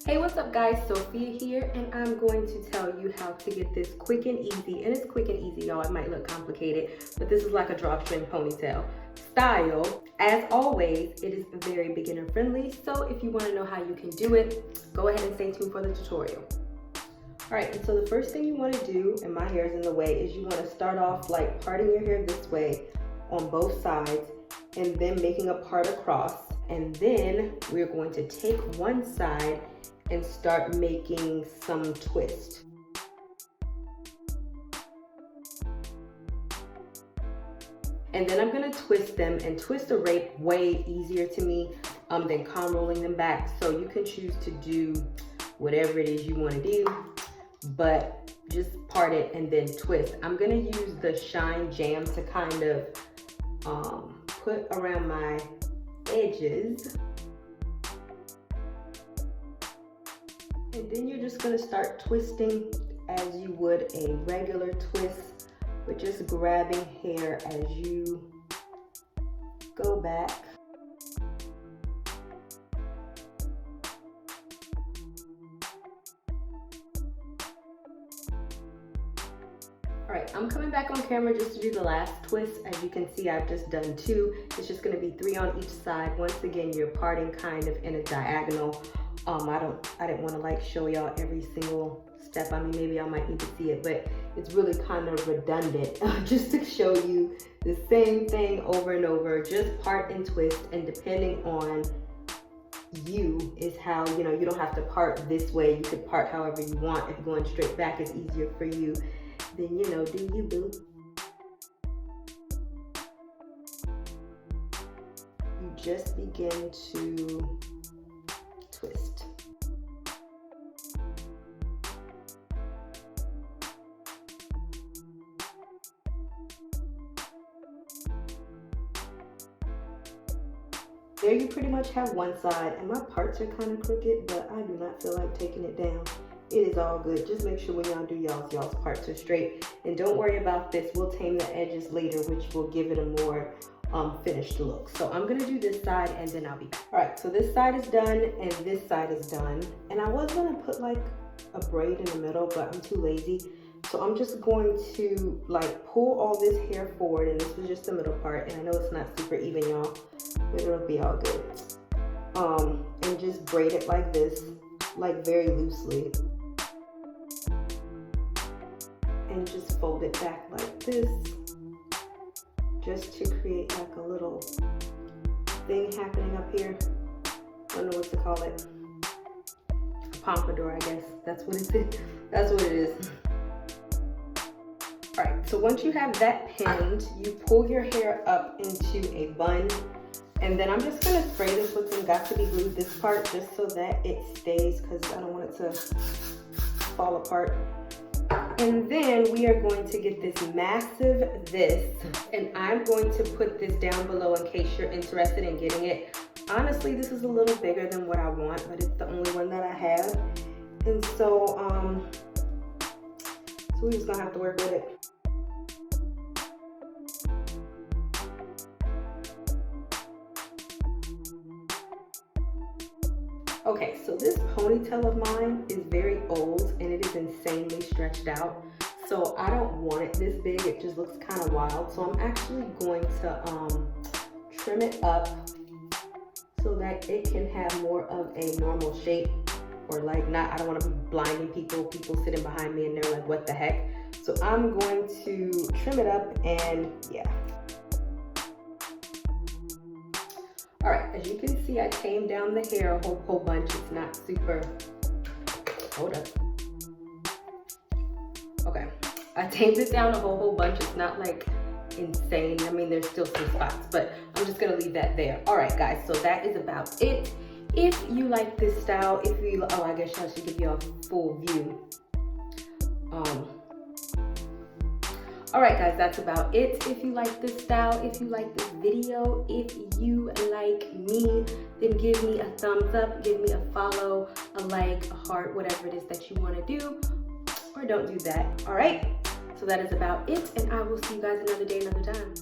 Hey, what's up guys, Sophia here, and I'm going to tell you how to get this quick and easy, and it's quick and easy, y'all. It might look complicated, but this is like a drawstring ponytail style. As always, it is very beginner friendly, so if you want to know how you can do it, go ahead and stay tuned for the tutorial. All right, and so the first thing you want to do, and my hair is in the way, is you want to start off like parting your hair this way on both sides, and then making a part across, and then we're going to take one side and start making some twist. And then I'm gonna twist them, and twist are way easier to me than comb rolling them back. So you can choose to do whatever it is you wanna do, but just part it and then twist. I'm gonna use the Shine Jam to kind of put around my edges. And then you're just gonna start twisting as you would a regular twist, but just grabbing hair as you go back. All right, I'm coming back on camera just to do the last twist. As you can see, I've just done two. It's just gonna be 3 on each side. Once again, you're parting kind of in a diagonal. I didn't want to like show y'all every single step. I mean, maybe y'all might need to see it, but it's really kind of redundant just to show you the same thing over and over. Just part and twist, and depending on you is how, you don't have to part this way. You could part however you want. If going straight back is easier for you, then do you, boo. You just begin to twist. There you pretty much have one side, and my parts are kind of crooked, but I do not feel like taking it down. It is all good. Just make sure when y'all do y'all's parts are straight, and don't worry about this. We'll tame the edges later, which will give it a more finished look. So I'm gonna do this side and then I'll be back. All right, so this side is done and this side is done. And I was gonna put like a braid in the middle, but I'm too lazy. So I'm just going to like pull all this hair forward, and this was just the middle part. And I know it's not super even, y'all, but it'll be all good. And just braid it like this, like very loosely. And just fold it back like this, just to create like a little thing happening up here. I don't know what to call it. A pompadour, I guess. That's what it is. That's what it is. All right, so once you have that pinned, you pull your hair up into a bun, and then I'm just gonna spray this with some Got To Be Glued, this part, just so that it stays, because I don't want it to fall apart. And then we are going to get this massive and I'm going to put this down below in case you're interested in getting it. Honestly, this is a little bigger than what I want, but it's the only one that I have. And so we're just gonna have to work with it. Okay, so this ponytail of mine is very old and it is insanely stretched out. So I don't want it this big, it just looks kind of wild. So I'm actually going to trim it up so that it can have more of a normal shape, or like not, I don't want to be blinding people sitting behind me and they're like, what the heck? So I'm going to trim it up, and yeah. All right, as you can see, I tamed down the hair a whole bunch. It's not super, hold up. Okay, I tamed it down a whole bunch. It's not like insane. I mean, there's still some spots, but I'm just gonna leave that there. All right, guys, so that is about it. If you like this style, I guess I should give you a full view. All right, guys, that's about it. If you like this style, if you like this video, if you like me, then give me a thumbs up, give me a follow, a like, a heart, whatever it is that you want to do, or don't do that. All right, so that is about it, and I will see you guys another day, another time.